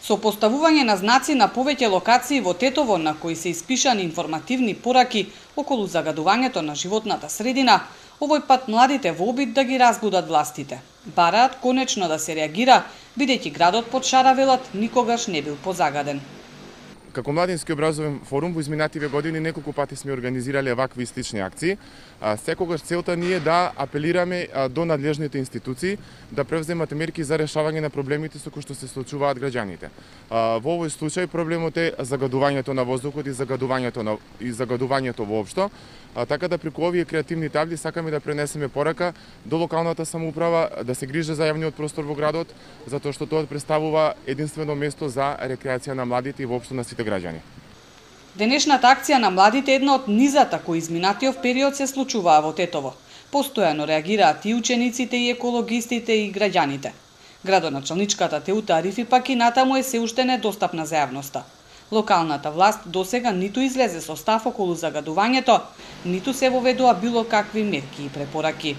Со поставување на знаци на повеќе локации во Тетово на кои се испишани информативни пораки околу загадувањето на животната средина, овој пат младите во обид да ги разбудат властите бараат конечно да се реагира, бидејќи градот под шаравелат никогаш не бил позагаден. Како Младински образовен форум во изминативе години неколку пати сме организирале вакви слични акции. Секогаш целта ни е да апелираме до надлежните институции да превземат мерки за решавање на проблемите со кои што се соочуваат граѓаните. Во овој случај проблемот е загадувањето на воздухот и загадувањето воопшто. Така да преку овие креативни табли сакаме да пренесеме порака до локалната самоуправа да се грижи за јавниот простор во градот, затоа што тоа представува единствено место за рекреација на младите и воопшто на сите граѓани. Денешната акција на младите е една од низата кои изминатиот период се случуваа во Тетово. Постојано реагираат и учениците, и екологистите, и граѓаните. Градоначалничката Теута Арифи пак и натаму е се уште недостапна за јавноста. Локалната власт досега ниту излезе со став околу загадувањето, ниту се воведува било какви мерки и препораки.